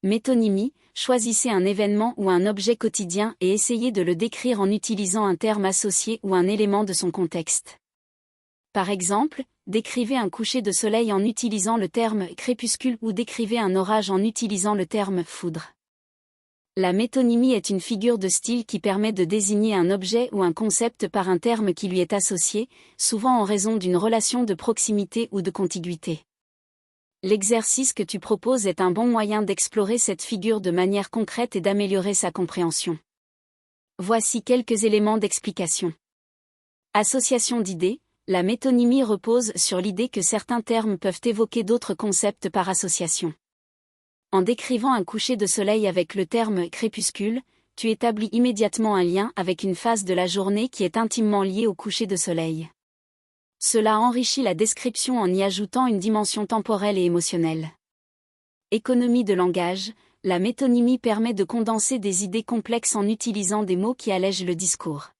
Métonymie, choisissez un événement ou un objet quotidien et essayez de le décrire en utilisant un terme associé ou un élément de son contexte. Par exemple, décrivez un coucher de soleil en utilisant le terme crépuscule ou décrivez un orage en utilisant le terme foudre. La métonymie est une figure de style qui permet de désigner un objet ou un concept par un terme qui lui est associé, souvent en raison d'une relation de proximité ou de contiguïté. L'exercice que tu proposes est un bon moyen d'explorer cette figure de manière concrète et d'améliorer sa compréhension. Voici quelques éléments d'explication. Association d'idées. La métonymie repose sur l'idée que certains termes peuvent évoquer d'autres concepts par association. En décrivant un coucher de soleil avec le terme crépuscule, tu établis immédiatement un lien avec une phase de la journée qui est intimement liée au coucher de soleil. Cela enrichit la description en y ajoutant une dimension temporelle et émotionnelle. Économie de langage, la métonymie permet de condenser des idées complexes en utilisant des mots qui allègent le discours.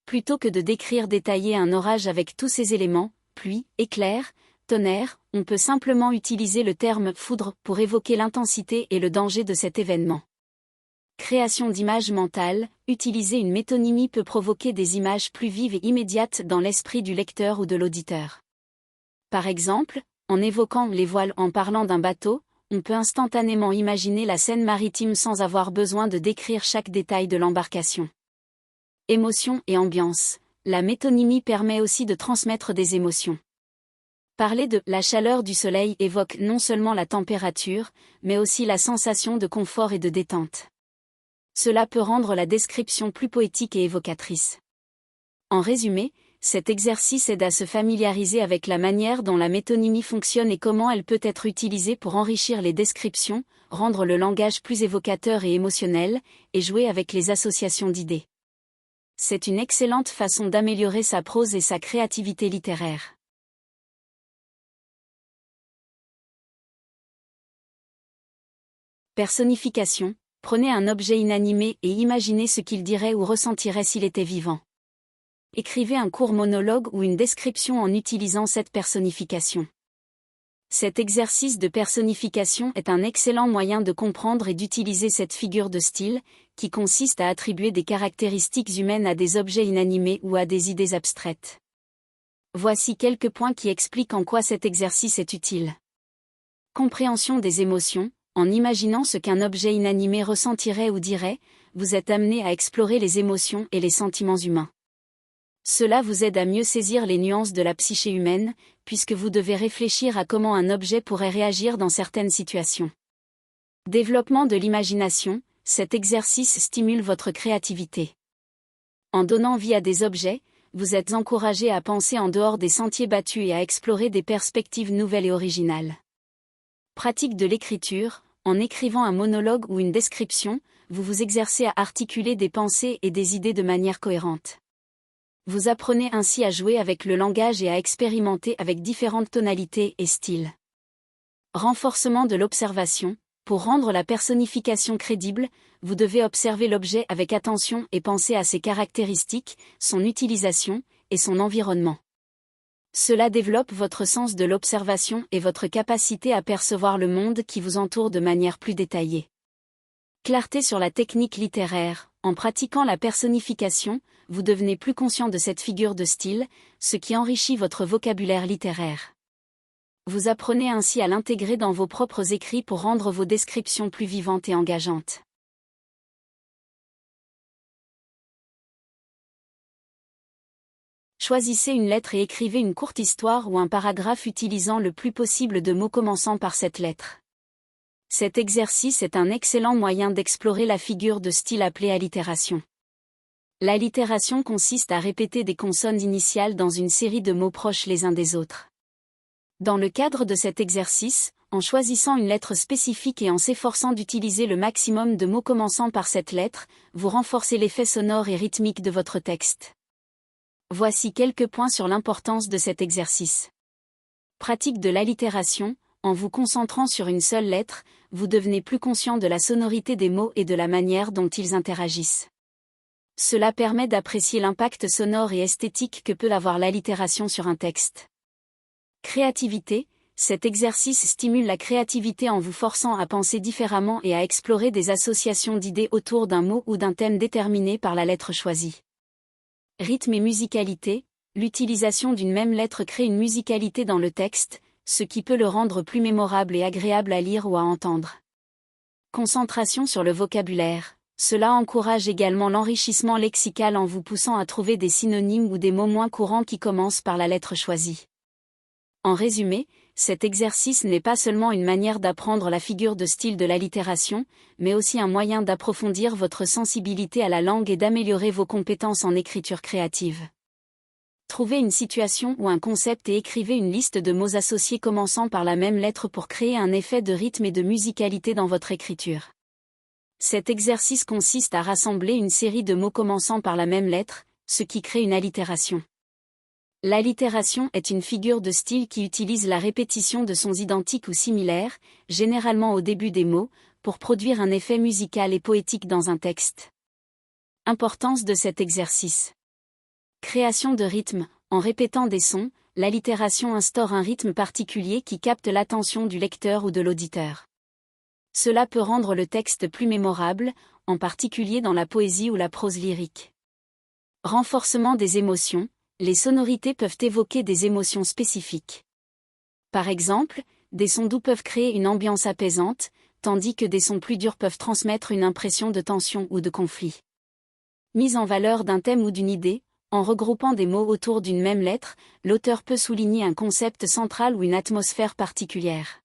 Plutôt que de décrire détailler un orage avec tous ses éléments, pluie, éclair, tonnerre, on peut simplement utiliser le terme foudre pour évoquer l'intensité et le danger de cet événement. Création d'images mentales, utiliser une métonymie peut provoquer des images plus vives et immédiates dans l'esprit du lecteur ou de l'auditeur. Par exemple, en évoquant les voiles en parlant d'un bateau, on peut instantanément imaginer la scène maritime sans avoir besoin de décrire chaque détail de l'embarcation. Émotions et ambiance. La métonymie permet aussi de transmettre des émotions. Parler de la chaleur du soleil évoque non seulement la température, mais aussi la sensation de confort et de détente. Cela peut rendre la description plus poétique et évocatrice. En résumé, cet exercice aide à se familiariser avec la manière dont la métonymie fonctionne et comment elle peut être utilisée pour enrichir les descriptions, rendre le langage plus évocateur et émotionnel, et jouer avec les associations d'idées. C'est une excellente façon d'améliorer sa prose et sa créativité littéraire. Personnification. Prenez un objet inanimé et imaginez ce qu'il dirait ou ressentirait s'il était vivant. Écrivez un court monologue ou une description en utilisant cette personnification. Cet exercice de personnification est un excellent moyen de comprendre et d'utiliser cette figure de style, qui consiste à attribuer des caractéristiques humaines à des objets inanimés ou à des idées abstraites. Voici quelques points qui expliquent en quoi cet exercice est utile. Compréhension des émotions. En imaginant ce qu'un objet inanimé ressentirait ou dirait, vous êtes amené à explorer les émotions et les sentiments humains. Cela vous aide à mieux saisir les nuances de la psyché humaine, puisque vous devez réfléchir à comment un objet pourrait réagir dans certaines situations. Développement de l'imagination, cet exercice stimule votre créativité. En donnant vie à des objets, vous êtes encouragé à penser en dehors des sentiers battus et à explorer des perspectives nouvelles et originales. Pratique de l'écriture, en écrivant un monologue ou une description, vous vous exercez à articuler des pensées et des idées de manière cohérente. Vous apprenez ainsi à jouer avec le langage et à expérimenter avec différentes tonalités et styles. Renforcement de l'observation. Pour rendre la personnification crédible, vous devez observer l'objet avec attention et penser à ses caractéristiques, son utilisation, et son environnement. Cela développe votre sens de l'observation et votre capacité à percevoir le monde qui vous entoure de manière plus détaillée. Clarté sur la technique littéraire. En pratiquant la personnification, vous devenez plus conscient de cette figure de style, ce qui enrichit votre vocabulaire littéraire. Vous apprenez ainsi à l'intégrer dans vos propres écrits pour rendre vos descriptions plus vivantes et engageantes. Choisissez une lettre et écrivez une courte histoire ou un paragraphe utilisant le plus possible de mots commençant par cette lettre. Cet exercice est un excellent moyen d'explorer la figure de style appelée allitération. L'allitération consiste à répéter des consonnes initiales dans une série de mots proches les uns des autres. Dans le cadre de cet exercice, en choisissant une lettre spécifique et en s'efforçant d'utiliser le maximum de mots commençant par cette lettre, vous renforcez l'effet sonore et rythmique de votre texte. Voici quelques points sur l'importance de cet exercice. Pratique de l'allitération. En vous concentrant sur une seule lettre, vous devenez plus conscient de la sonorité des mots et de la manière dont ils interagissent. Cela permet d'apprécier l'impact sonore et esthétique que peut avoir l'allitération sur un texte. Créativité. cet exercice stimule la créativité en vous forçant à penser différemment et à explorer des associations d'idées autour d'un mot ou d'un thème déterminé par la lettre choisie. Rythme et musicalité. L'utilisation d'une même lettre crée une musicalité dans le texte, ce qui peut le rendre plus mémorable et agréable à lire ou à entendre. Concentration sur le vocabulaire. Cela encourage également l'enrichissement lexical en vous poussant à trouver des synonymes ou des mots moins courants qui commencent par la lettre choisie. En résumé, cet exercice n'est pas seulement une manière d'apprendre la figure de style de l'allitération, mais aussi un moyen d'approfondir votre sensibilité à la langue et d'améliorer vos compétences en écriture créative. Trouvez une situation ou un concept et écrivez une liste de mots associés commençant par la même lettre pour créer un effet de rythme et de musicalité dans votre écriture. Cet exercice consiste à rassembler une série de mots commençant par la même lettre, ce qui crée une allitération. L'allitération est une figure de style qui utilise la répétition de sons identiques ou similaires, généralement au début des mots, pour produire un effet musical et poétique dans un texte. Importance de cet exercice. Création de rythme. En répétant des sons, l'allitération instaure un rythme particulier qui capte l'attention du lecteur ou de l'auditeur. Cela peut rendre le texte plus mémorable, en particulier dans la poésie ou la prose lyrique. Renforcement des émotions. Les sonorités peuvent évoquer des émotions spécifiques. Par exemple, des sons doux peuvent créer une ambiance apaisante, tandis que des sons plus durs peuvent transmettre une impression de tension ou de conflit. Mise en valeur d'un thème ou d'une idée. En regroupant des mots autour d'une même lettre, l'auteur peut souligner un concept central ou une atmosphère particulière.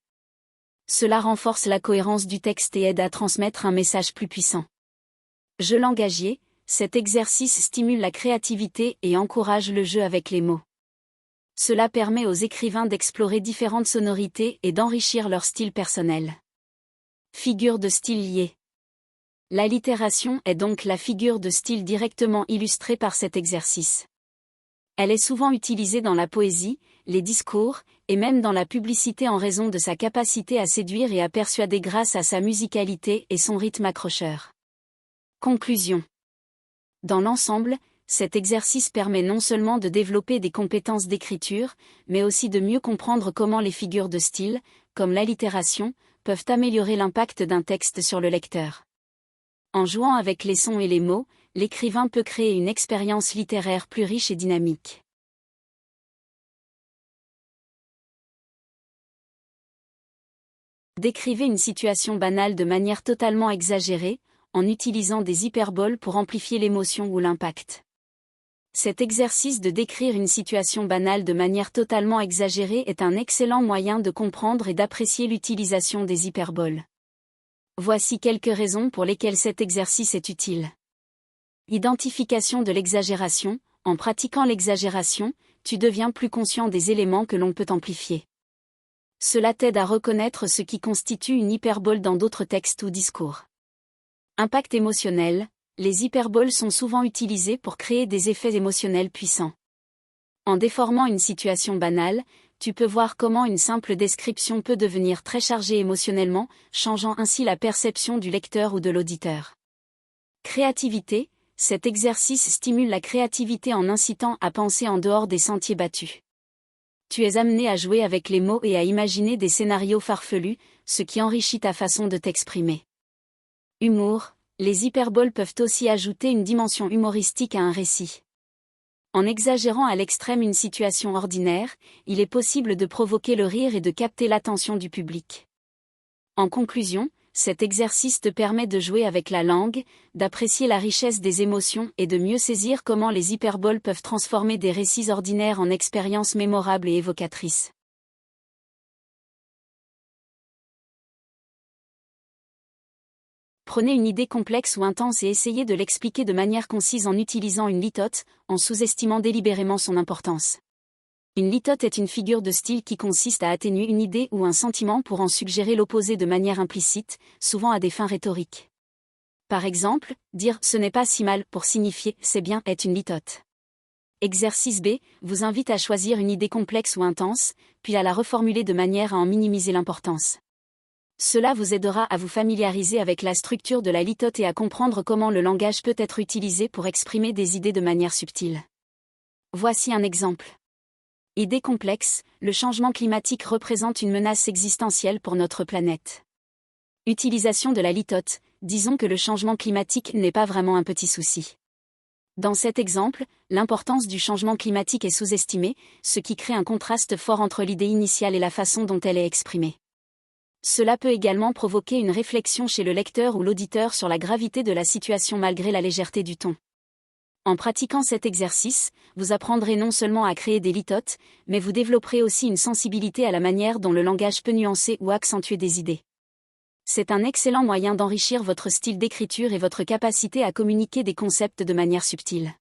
Cela renforce la cohérence du texte et aide à transmettre un message plus puissant. Jeu langagier. Cet exercice stimule la créativité et encourage le jeu avec les mots. Cela permet aux écrivains d'explorer différentes sonorités et d'enrichir leur style personnel. Figure de style liée. L'allitération est donc la figure de style directement illustrée par cet exercice. Elle est souvent utilisée dans la poésie, les discours, et même dans la publicité en raison de sa capacité à séduire et à persuader grâce à sa musicalité et son rythme accrocheur. Conclusion. Dans l'ensemble, cet exercice permet non seulement de développer des compétences d'écriture, mais aussi de mieux comprendre comment les figures de style, comme l'allitération, peuvent améliorer l'impact d'un texte sur le lecteur. En jouant avec les sons et les mots, l'écrivain peut créer une expérience littéraire plus riche et dynamique. Décrivez une situation banale de manière totalement exagérée, en utilisant des hyperboles pour amplifier l'émotion ou l'impact. Cet exercice de décrire une situation banale de manière totalement exagérée est un excellent moyen de comprendre et d'apprécier l'utilisation des hyperboles. Voici quelques raisons pour lesquelles cet exercice est utile. Identification de l'exagération. En pratiquant l'exagération, tu deviens plus conscient des éléments que l'on peut amplifier. Cela t'aide à reconnaître ce qui constitue une hyperbole dans d'autres textes ou discours. Impact émotionnel. Les hyperboles sont souvent utilisées pour créer des effets émotionnels puissants. En déformant une situation banale, tu peux voir comment une simple description peut devenir très chargée émotionnellement, changeant ainsi la perception du lecteur ou de l'auditeur. Créativité. Cet exercice stimule la créativité en incitant à penser en dehors des sentiers battus. Tu es amené à jouer avec les mots et à imaginer des scénarios farfelus, ce qui enrichit ta façon de t'exprimer. Humour. Les hyperboles peuvent aussi ajouter une dimension humoristique à un récit. En exagérant à l'extrême une situation ordinaire, il est possible de provoquer le rire et de capter l'attention du public. En conclusion, cet exercice te permet de jouer avec la langue, d'apprécier la richesse des émotions et de mieux saisir comment les hyperboles peuvent transformer des récits ordinaires en expériences mémorables et évocatrices. Prenez une idée complexe ou intense et essayez de l'expliquer de manière concise en utilisant une litote, en sous-estimant délibérément son importance. Une litote est une figure de style qui consiste à atténuer une idée ou un sentiment pour en suggérer l'opposé de manière implicite, souvent à des fins rhétoriques. Par exemple, dire « ce n'est pas si mal » pour signifier « c'est bien » est une litote. Exercice B vous invite à choisir une idée complexe ou intense, puis à la reformuler de manière à en minimiser l'importance. Cela vous aidera à vous familiariser avec la structure de la litote et à comprendre comment le langage peut être utilisé pour exprimer des idées de manière subtile. Voici un exemple. Idée complexe, le changement climatique représente une menace existentielle pour notre planète. Utilisation de la litote, disons que le changement climatique n'est pas vraiment un petit souci. Dans cet exemple, l'importance du changement climatique est sous-estimée, ce qui crée un contraste fort entre l'idée initiale et la façon dont elle est exprimée. Cela peut également provoquer une réflexion chez le lecteur ou l'auditeur sur la gravité de la situation malgré la légèreté du ton. En pratiquant cet exercice, vous apprendrez non seulement à créer des litotes, mais vous développerez aussi une sensibilité à la manière dont le langage peut nuancer ou accentuer des idées. C'est un excellent moyen d'enrichir votre style d'écriture et votre capacité à communiquer des concepts de manière subtile.